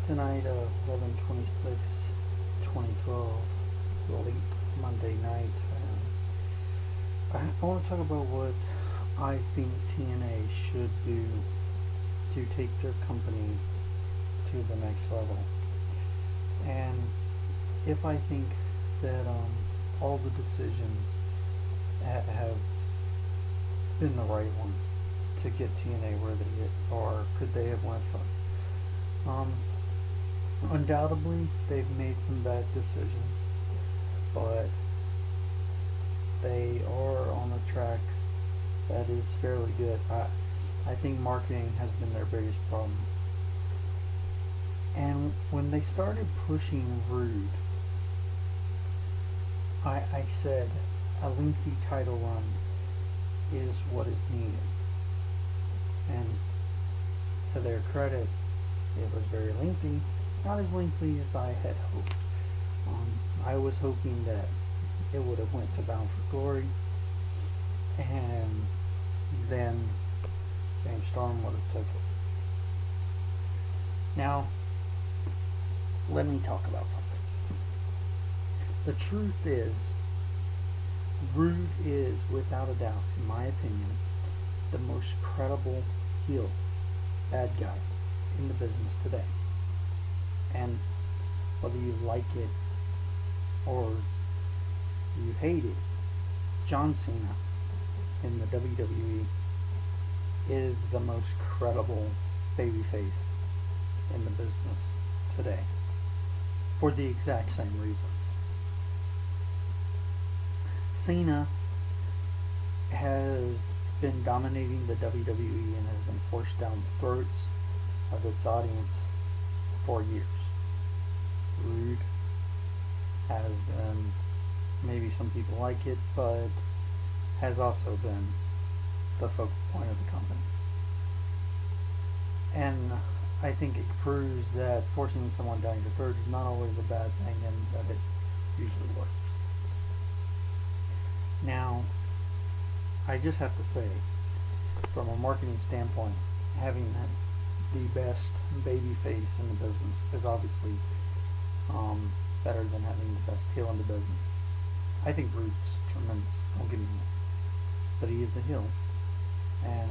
Tonight, 11/26/2012, late Monday night. I want to talk about what I think TNA should do to take their company to the next level. And if I think that all the decisions have been the right ones to get TNA where they are, could they have went further? Undoubtedly, they've made some bad decisions, but they are on a track that is fairly good. I think marketing has been their biggest problem. And when they started pushing Roode, I said a lengthy title run is what is needed. And to their credit, it was very lengthy. Not as lengthy as I had hoped. I was hoping that it would have went to Bound for Glory, and then James Storm would have took it. Now, let me talk about something. The truth is, Roode is, without a doubt, in my opinion, the most credible heel bad guy in the business today. And whether you like it or you hate it, John Cena in the WWE is the most credible babyface in the business today, for the exact same reasons. Cena has been dominating the WWE and has been forced down the throats of its audience for years. Roode has been, maybe some people like it, but has also been the focal point of the company. And I think it proves that forcing someone down your throat is not always a bad thing, and that it usually works. Now, I just have to say, from a marketing standpoint, having the best baby face in the business is obviously better than having the best heel in the business. I think Roode's tremendous, don't get me wrong, but he is a heel, and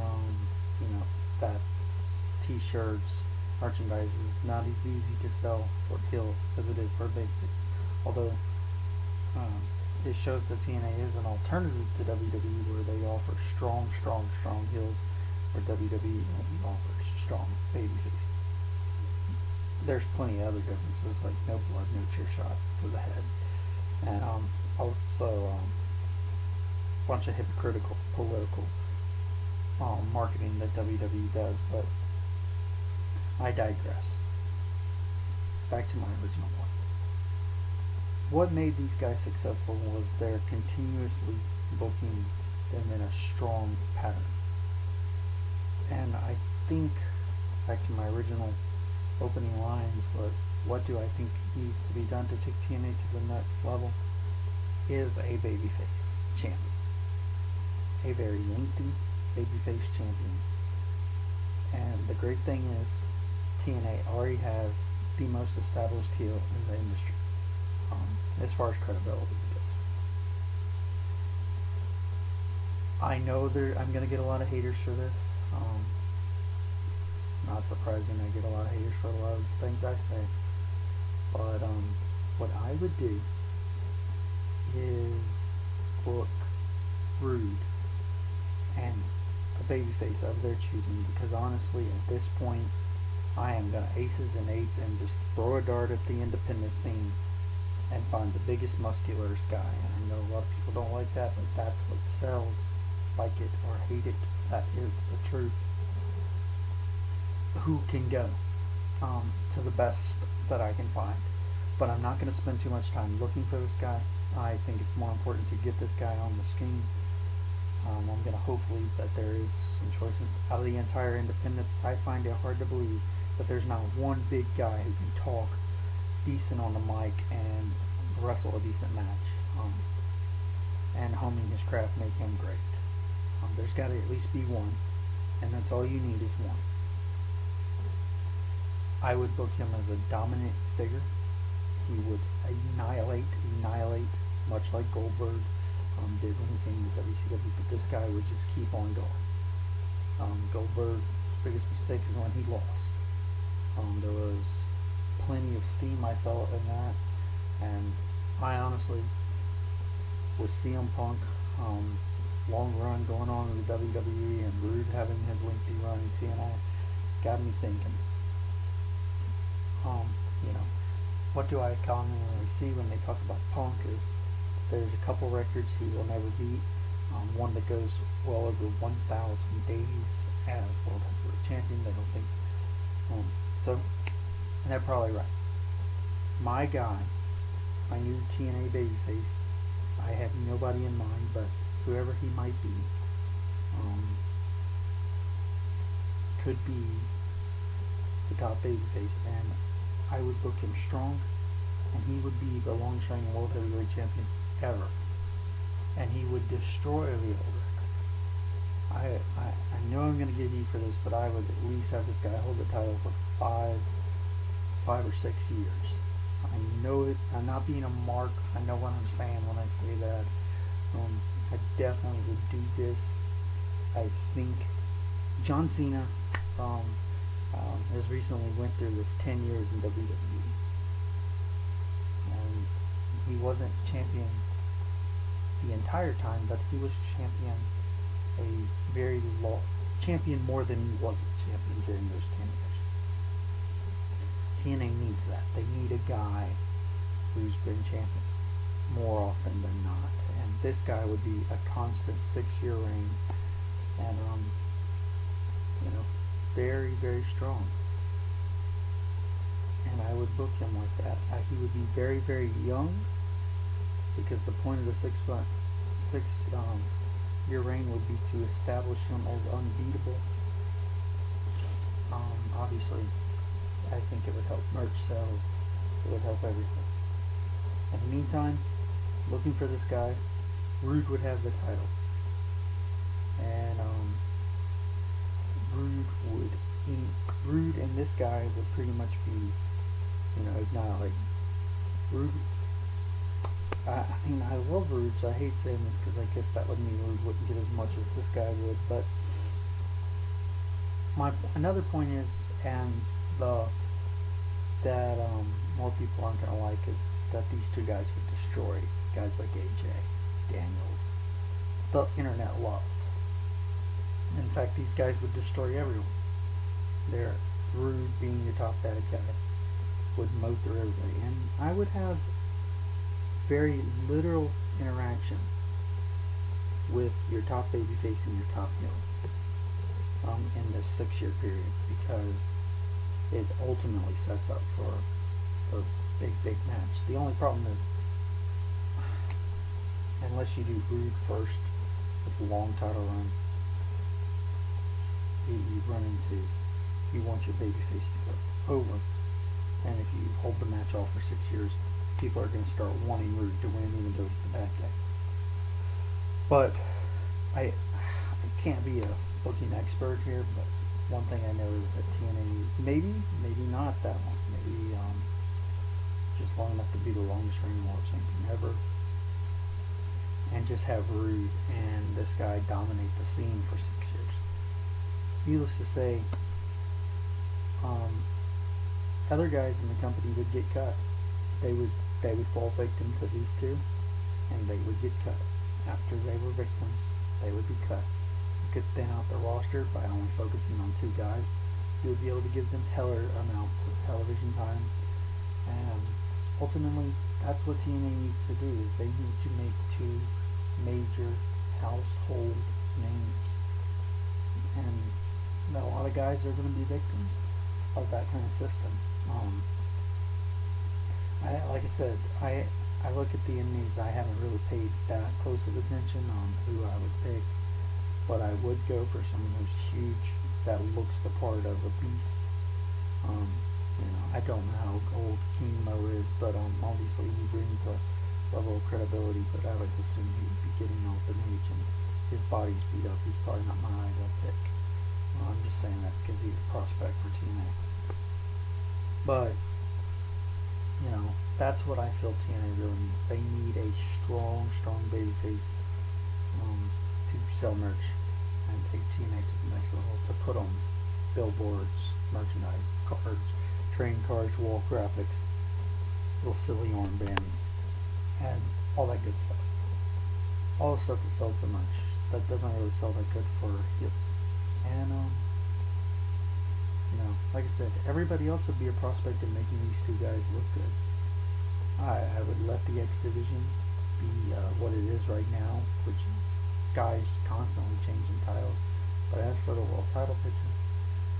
that t-shirts, merchandise is not as easy to sell for a heel as it is for a babyface. Although it shows that TNA is an alternative to WWE, where they offer strong heels, where WWE only offers strong baby faces. There's plenty of other differences, like no blood, no chair shots to the head, and also a bunch of hypocritical political marketing that WWE does. But I digress. Back to my original point. What made these guys successful was their continuously booking them in a strong pattern. And I think, back to my original opening lines, was, what do I think needs to be done to take TNA to the next level? Is a babyface champion. A very lengthy babyface champion. And the great thing is, TNA already has the most established heel in the industry, as far as credibility goes. I know I'm going to get a lot of haters for this. Not surprising, I get a lot of haters for a lot of the things I say. But what I would do is book Roode and a babyface of their choosing, because honestly, at this point, I am going to aces and eights and just throw a dart at the independent scene and find the biggest muscular guy. And I know a lot of people don't like that, but that's what sells. Like it or hate it, that is the truth. Who can go to the best that I can find. But I'm not going to spend too much time looking for this guy. I think it's more important to get this guy on the screen. I'm going to hopefully that there is some choices out of the entire independents. I find it hard to believe that there's not one big guy who can talk decent on the mic and wrestle a decent match, and honing his craft make him great. There's got to at least be one, and that's all you need is one. I would book him as a dominant figure. He would annihilate, much like Goldberg did when he came to WCW. But this guy would just keep on going. Goldberg's biggest mistake is when he lost. There was plenty of steam, I felt, in that, and I honestly, with CM Punk, long run going on in the WWE, and Roode having his lengthy run in TNA, got me thinking. You know, what do I commonly see when they talk about Punk is there's a couple records he will never beat. One that goes well over 1,000 days as World Heavyweight Champion. They don't think. So, and they're probably right. My guy, my new TNA babyface, I have nobody in mind, but whoever he might be, could be the top babyface, and I would book him strong, and he would be the longest reigning World Heavyweight Champion ever, and he would destroy the old record. I know I'm going to get heat for this, but I would at least have this guy hold the title for five or 6 years. I know it. I'm not being a mark. I know what I'm saying when I say that. I definitely would do this. I think John Cena has recently went through this 10 years in WWE, and he wasn't champion the entire time, but he was champion champion more than he was a champion during those 10 years. TNA needs that. They need a guy who's been champion more often than not, and this guy would be a constant 6-year reign, and very, very strong. And I would book him like that. He would be very, very young, because the point of the 6-year reign would be to establish him as unbeatable. Obviously, I think it would help merch sales. It would help everything. In the meantime, looking for this guy, Roode would have the title, and Roode and this guy would pretty much be, annihilate. Roode. I mean, I love Roode, so I hate saying this because I guess that would mean Roode wouldn't get as much as this guy would. But another point is, and that more people aren't going to like, is that these two guys would destroy guys like AJ, Daniels. The internet loved. In fact, these guys would destroy everyone. Their Roode, being your top bad guy, would mow through everybody, and I would have very literal interaction with your top babyface and your top heel in this 6-year period, because it ultimately sets up for a big match. The only problem is, unless you do Roode first with a long title run, you want your babyface to go over, and if you hold the match off for 6 years, people are going to start wanting Roode to win, even though he's the bad guy. But I can't be a booking expert here, but one thing I know is that TNA, maybe not that long, maybe just long enough to be the longest reigning world champion ever, and just have Roode and this guy dominate the scene for 6 years. Needless to say, other guys in the company would get cut. They would fall victim to these two, and they would get cut. After they were victims, they would be cut. You could thin out the roster by only focusing on 2 guys. You would be able to give them heller amounts of television time, and ultimately, that's what TNA needs to do. Is they need to make 2 major household names, and a lot of guys are going to be victims of that kind of system. Like I said, I look at the indies. I haven't really paid that close of attention on who I would pick, but I would go for someone who's huge, that looks the part of a beast. I don't know how old King Mo is, but obviously he brings a level of credibility. But I would assume he would be getting off an age, and his body's beat up. He's probably not my ideal pick. I'm just saying that because he's a prospect for TNA. But, you know, that's what I feel TNA really needs. They need a strong babyface to sell merch and take TNA to the next level, to put on billboards, merchandise, cards, trading cards, wall graphics, little silly armbands, and all that good stuff. All the stuff that sells so much that doesn't really sell that good for heels. And you know, like I said, everybody else would be a prospect in making these two guys look good. I would let the X Division be what it is right now, which is guys constantly changing titles. But as for the world title picture,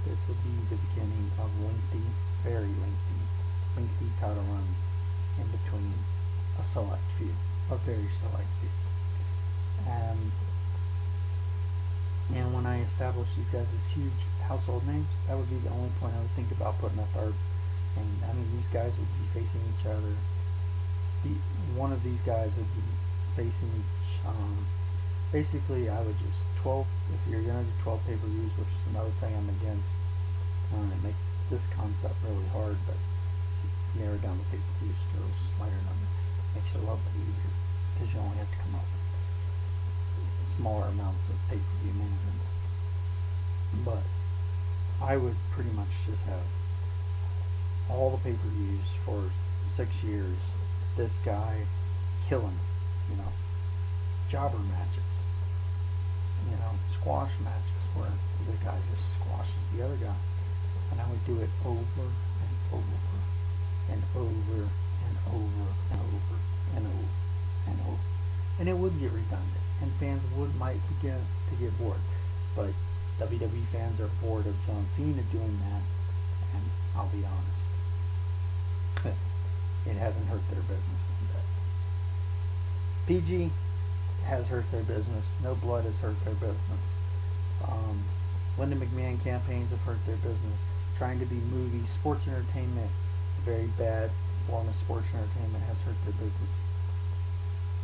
this would be the beginning of lengthy, very lengthy title runs in between a select few, a very select few. And when I establish these guys as huge household names, that would be the only point I would think about putting a third. And I mean, these guys would be facing each other. One of these guys would be facing each. Basically, I would just 12. If you're gonna do 12 pay-per-views, which is another thing I'm against, it makes this concept really hard. But to narrow down the pay-per-views to a slighter number makes it a lot easier because you only have to come up with smaller amounts of pay-per-view main events. But I would pretty much just have all the pay-per-views for 6 years. This guy killing, you know, jobber matches, you know, squash matches where the guy just squashes the other guy, and I would do it over and over and over and over and over and over and over, and it would get redundant, and fans might begin to get bored. But WWE fans are bored of John Cena doing that, and I'll be honest, it hasn't hurt their business one bit. PG has hurt their business. No Blood has hurt their business. Linda McMahon campaigns have hurt their business. Trying to be movie, sports entertainment, a very bad form of sports entertainment, has hurt their business.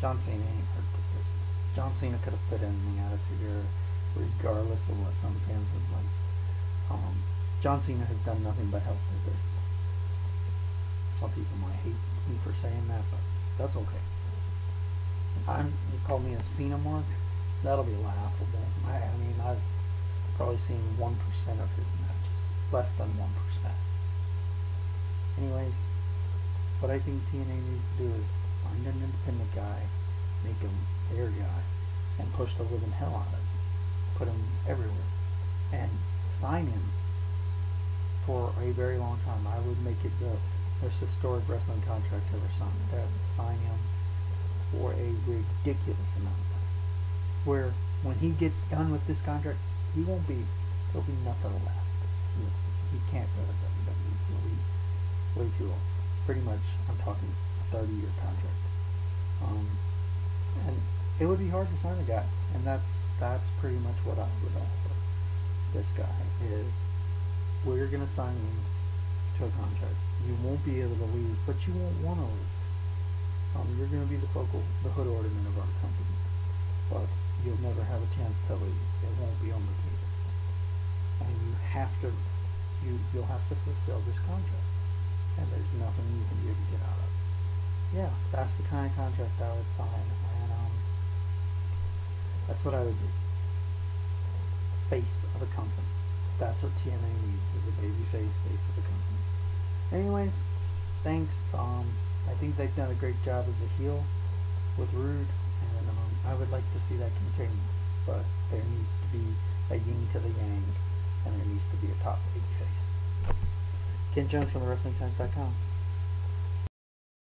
John Cena ain't hurt their business. John Cena could have fit in the Attitude Era, regardless of what some fans would like. John Cena has done nothing but help their business. Some people might hate me for saying that, but that's okay. You call me a Cena mark? That'll be laughable. I mean, I've probably seen 1% of his matches. Less than 1%. Anyways, what I think TNA needs to do is find an independent guy, make him their guy, and push the living hell out of him. Put him everywhere. And sign him for a very long time. I would make it the most historic wrestling contract ever signed. I would sign him for a ridiculous amount of time. Where when he gets done with this contract, there'll be nothing left. He can't go to WWE. He'll be way too old. Pretty much, I'm talking a 30-year contract. And it would be hard to sign a guy, and that's pretty much what I would offer. This guy is, we're gonna sign you to a contract. You won't be able to leave, but you won't want to leave. You're going to be the hood ornament of our company, but you'll never have a chance to leave. It won't be on the table, and you'll have to fulfill this contract, and there's nothing you can do to get out of it. Yeah, that's the kind of contract I would sign, and that's what I would do. Face of a company. That's what TNA needs, is a babyface face of a company. Anyways, thanks. I think they've done a great job as a heel with Roode, and I would like to see that continue. But there needs to be a yin to the yang, and there needs to be a top babyface. Ken Jones from TheWrestlingTimes.com.